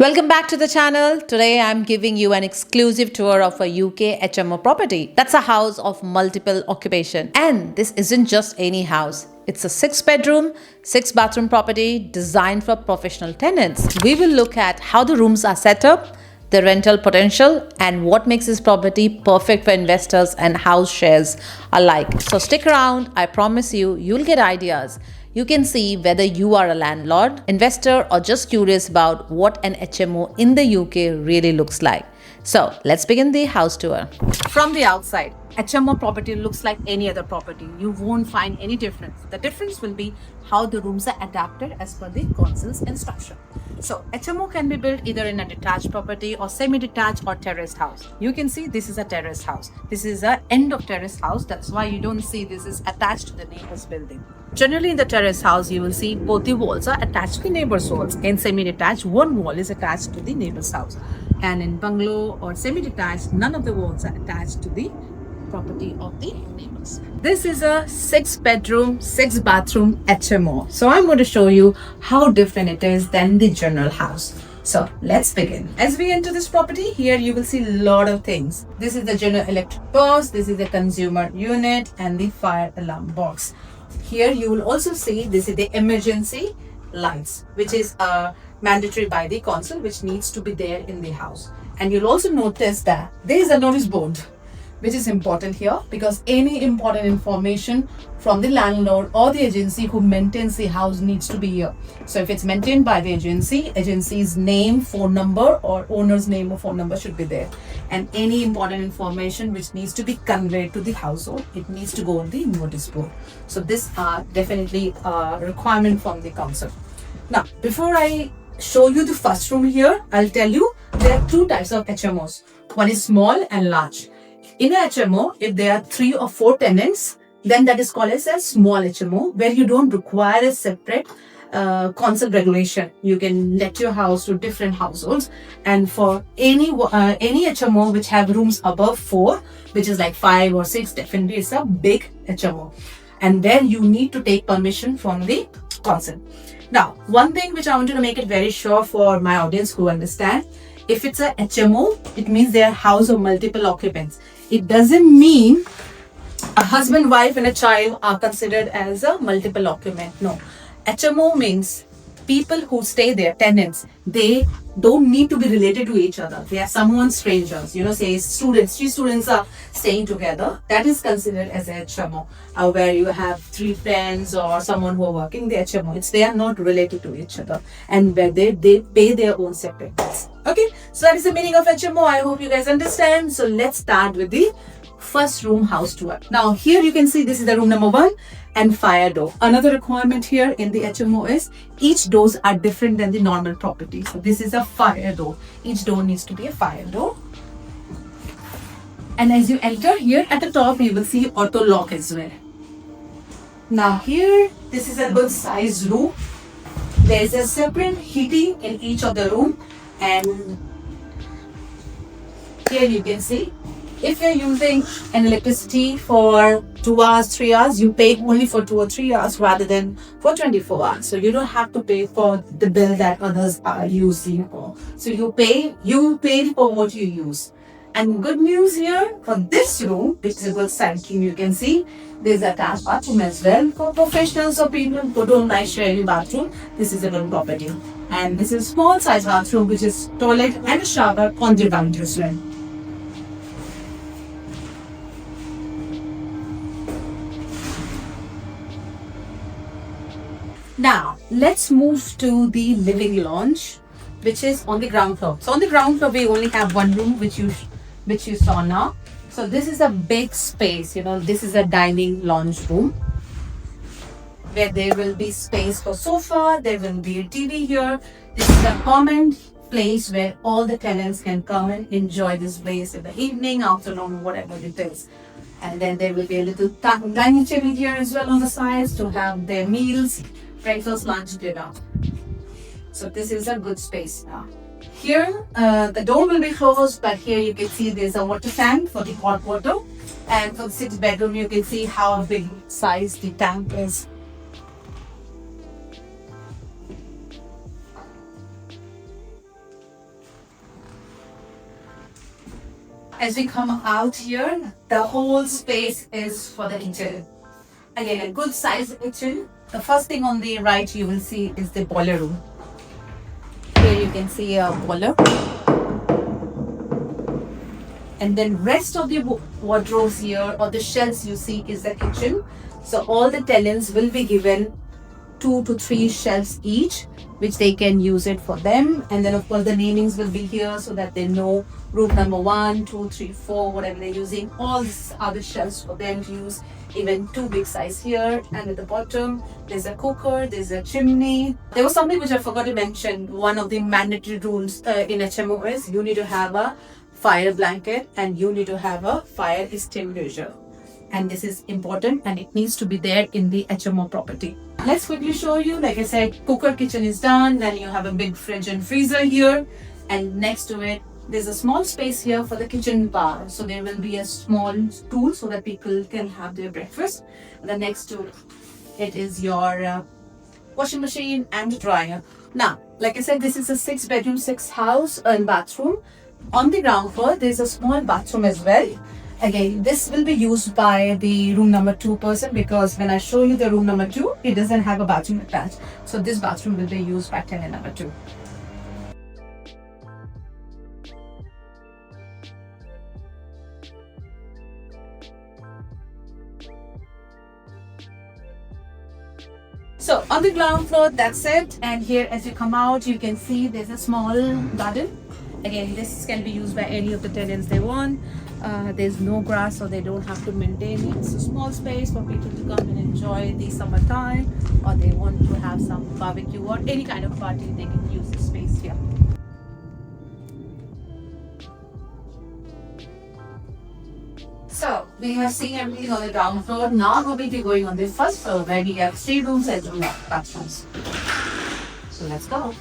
Welcome back to the channel. Today I'm giving you an exclusive tour of a UK HMO property. That's a house of multiple occupation. And this isn't just any house. It's a 6-bedroom, 6-bathroom property designed for professional tenants. We will look at how the rooms are set up, the rental potential, and what makes this property perfect for investors and house shares alike. So stick around. I promise you'll get ideas. You can see whether you are a landlord, investor, or just curious about what an HMO in the UK really looks like. So let's begin the house tour. From the outside, HMO property looks like any other property. You won't find any difference. The difference will be how the rooms are adapted as per the council's instruction. So HMO can be built either in a detached property or semi-detached or terraced house. You can see this is a terraced house. This is a end of terrace house. That's why you don't see this is attached to the neighbor's building. Generally in the terrace house, you will see both the walls are attached to the neighbor's walls. In semi-detached, one wall is attached to the neighbor's house. And in bungalow or semi-detached, none of the walls are attached to the property of the neighbors. This is a 6-bedroom, 6-bathroom HMO. So I'm going to show you how different it is than the general house. So let's begin. As we enter this property, here you will see a lot of things. This is the general electric box, this is the consumer unit, and the fire alarm box. Here you will also see this is the emergency lights, which is mandatory by the council, which needs to be there in the house. And you'll also notice that there is a notice board, which is important here because any important information from the landlord or the agency who maintains the house needs to be here. So if it's maintained by the agency's name, phone number, or owner's name or phone number should be there. And any important information which needs to be conveyed to the household, it needs to go on the notice board. So this are definitely a requirement from the council. Now, before I show you the first room here, I'll tell you there are two types of HMOs. One is small and large. In a HMO, if there are 3 or 4 tenants, then that is called as a small HMO, where you don't require a separate council regulation. You can let your house to different households. And for any HMO which have rooms above 4, which is like 5 or 6, definitely it's a big HMO. And then you need to take permission from the council. Now, one thing which I wanted to make it very sure for my audience who understand, if it's a HMO, it means they are house of multiple occupants. It doesn't mean a husband, wife, and a child are considered as a multiple occupant. No. HMO means people who stay there, tenants, they don't need to be related to each other. They are someone strangers. Say students, 3 students are staying together. That is considered as a HMO. Where you have 3 friends or someone who are working the HMO. They are not related to each other. And where they pay their own separate bills. Okay, so that is the meaning of HMO. I hope you guys understand. So let's start with the first room house tour. Now here you can see this is the room number 1 and fire door. Another requirement here in the HMO is each doors are different than the normal property. So this is a fire door. Each door needs to be a fire door. And as you enter here at the top, you will see auto lock as well. Now here, this is a good size room. There is a separate heating in each of the room. And here you can see, if you're using an electricity for 2 hours, 3 hours, you pay only for 2 or 3 hours rather than for 24 hours. So you don't have to pay for the bill that others are using for. So you pay for what you use. And good news here for this room, which is a good size room, you can see there's a attached bathroom as well for professionals or people who don't like sharing bathroom. This is a good property. And this is a small size bathroom, which is toilet and a shower on the ground as well. Now, let's move to the living lounge, which is on the ground floor. So on the ground floor, we only have one room, which you saw now. So this is a big space, this is a dining lounge room, where there will be space for sofa, there will be a TV here. This is a common place where all the tenants can come and enjoy this place in the evening, afternoon, whatever it is. And then there will be a little dining table here as well on the sides to have their meals, breakfast, lunch, dinner. So this is a good space now. Here, the door will be closed, but here you can see there's a water tank for the hot water. And for the 6th bedroom, you can see how big size the tank is. as we come out here, the whole space is for the kitchen. Again, a good sized kitchen. The first thing on the right you will see is the boiler room. Here you can see a boiler. And then rest of the wardrobes here or the shelves you see is the kitchen. So all the tenants will be given 2 to 3 shelves each, which they can use it for them. And then of course the namings will be here so that they know room number 1, 2, 3, 4, whatever they're using. All these are the shelves for them to use. Even 2 big size here, and at the bottom there's a cooker, there's a chimney. There was something which I forgot to mention. One of the mandatory rules in HMO is you need to have a fire blanket and you need to have a fire extinguisher. And this is important and it needs to be there in the HMO property. Let's quickly show you. Like I said, cooker kitchen is done. Then you have a big fridge and freezer here, and next to it there's a small space here for the kitchen bar. So there will be a small stool so that people can have their breakfast. And then next to it is your washing machine and dryer. Now, like I said, this is a 6-bedroom, 6 house and bathroom. On the ground floor, there's a small bathroom as well. Again, this will be used by the room number 2 person, because when I show you the room number 2, it doesn't have a bathroom attached. So this bathroom will be used by tenant number 2. So on the ground floor, that's it. And here as you come out, you can see there's a small garden. Again, this can be used by any of the tenants they want. There's no grass, so they don't have to maintain it. It's a small space for people to come and enjoy the summertime, or they want to have some barbecue or any kind of party, they can use the space here. So we have seen everything on the ground floor. Now we'll be going on the first floor where we have 3 rooms and 2 bathrooms. So let's go.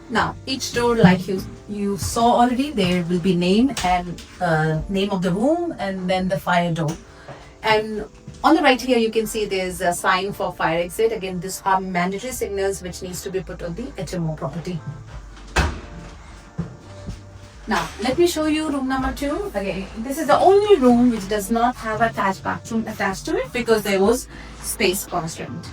Now, each door, like you saw already, there will be name and name of the room and then the fire door. And on the right here, you can see there's a sign for fire exit. Again, these are mandatory signals which needs to be put on the HMO property. Now, let me show you room number 2. Again, this is the only room which does not have a attached bathroom attached to it because there was space constraint.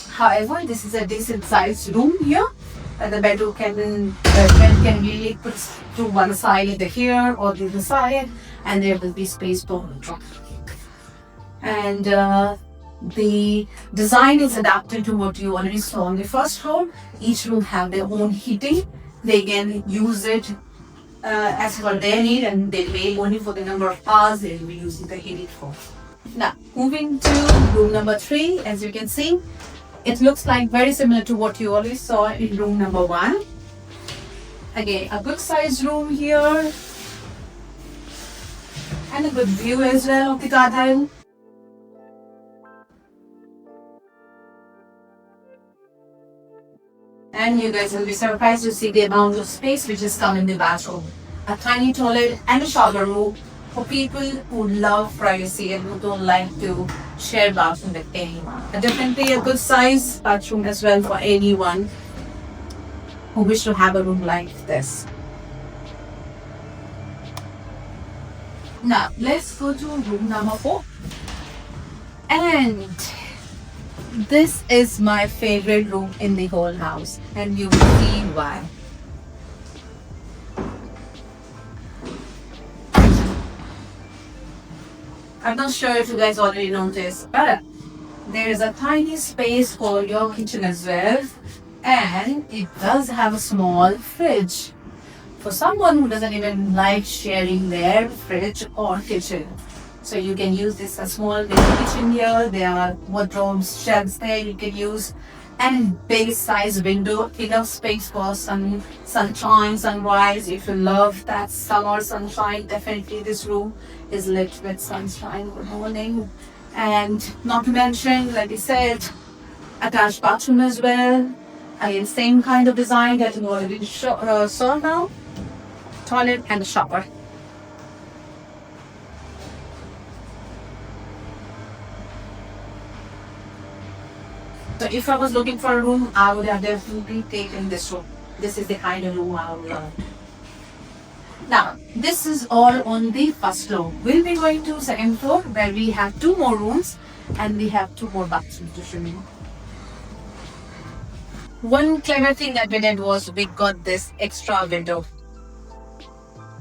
However, this is a decent sized room here. The bedroom can really put to one side, either here or the other side, and there will be space for wardrobe. And the design is adapted to what you already saw on the first room. Each room have their own heating. They can use it as per their need, and they pay only for the number of hours they will be using the heating for. Now, moving to room number 3, as you can see, it looks like very similar to what you already saw in room number 1. Again, a good sized room here and a good view as well of the garden. And you guys will be surprised to see the amount of space which is come in the bathroom. A tiny toilet and a shower room for people who love privacy and who don't like to share bathroom with anyone. Definitely a good size bathroom as well for anyone who wish to have a room like this. Now let's go to room number 4. And this is my favorite room in the whole house, and you will see why. I'm not sure if you guys already noticed, but there is a tiny space for your kitchen as well, and it does have a small fridge for someone who doesn't even like sharing their fridge or kitchen. So you can use this a small little kitchen here. There are wardrobes, shelves there you can use, and big size window, enough space for sunshine, sunrise. If you love that summer sunshine, definitely this room is lit with sunshine in the morning. And not to mention, like I said, attached bathroom as well. Again, same kind of design that you already saw now. Toilet and a shower. So if I was looking for a room, I would have definitely taken this room. This is the kind of room I would love. Now, this is all on the first floor. We'll be going to second floor where we have two more rooms and we have two more bathrooms to show you. One clever thing that we did was we got this extra window.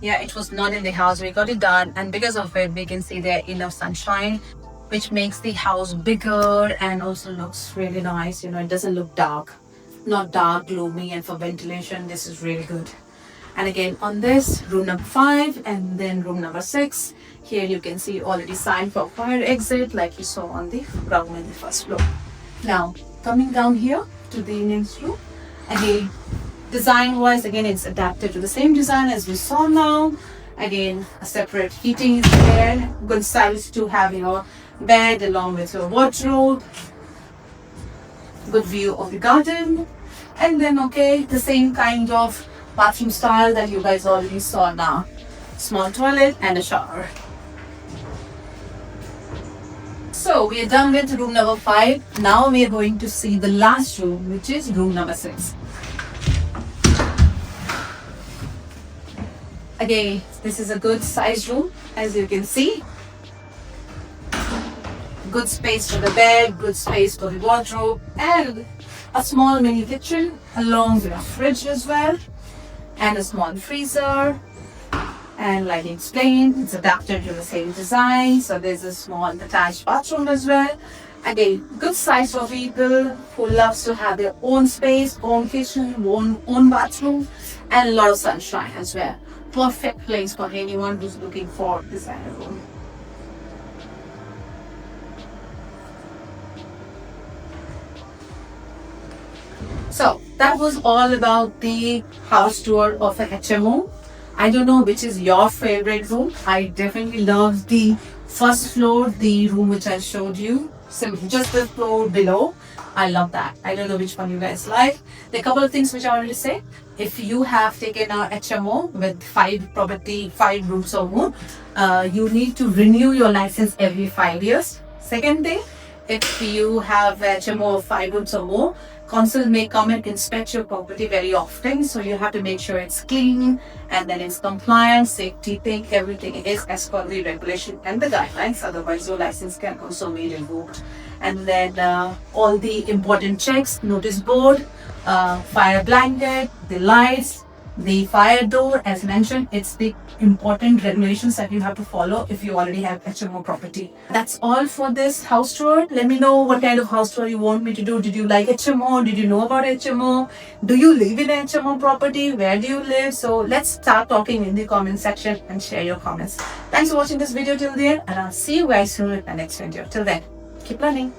Yeah, it was not in the house. We got it done, and because of it, we can see there enough sunshine, which makes the house bigger and also looks really nice. You know, it doesn't look dark, not dark, gloomy, and for ventilation, this is really good. And again, on this room number 5 and then room number 6, here you can see already sign for fire exit like you saw on the ground in the first floor. Now, coming down here to the next room, again, design wise, again, it's adapted to the same design as we saw now. Again, a separate heating is there. Good size to have your bed along with your wardrobe. Good view of the garden. And then, okay, the same kind of bathroom style that you guys already saw now. Small toilet and a shower. So we are done with room number 5. Now we are going to see the last room, which is room number 6. Again, this is a good size room, as you can see. Good space for the bed, good space for the wardrobe, and a small mini kitchen along with a fridge as well, and a small freezer. And like I explained, it's adapted to the same design, so there's a small attached bathroom as well. Again, good size for people who loves to have their own space, own kitchen, own bathroom, and a lot of sunshine as well. Perfect place for anyone who's looking for this kind of room. So that was all about the house tour of a HMO. I don't know which is your favorite room. I definitely love the first floor, the room which I showed you. Just the floor below. I love that. I don't know which one you guys like. There are a couple of things which I wanted to say. If you have taken a HMO with 5 rooms or more, you need to renew your license every 5 years. Second thing, if you have HMO of 5 rooms or more, council may come and inspect your property very often, so you have to make sure it's clean and then it's compliant, safety thing, everything is as per the regulation and the guidelines. Otherwise, your license can also be revoked. And then all the important checks: notice board, fire blanket, the lights, the fire door. As mentioned, it's the important regulations that you have to follow if you already have HMO property. That's all for this house tour. Let me know what kind of house tour you want me to do. Did you like HMO? Did you know about HMO? Do you live in HMO property? Where do you live? So let's start talking in the comment section and share your comments. Thanks for watching this video till the end, and I'll see you guys soon in the next video. Till then, keep learning.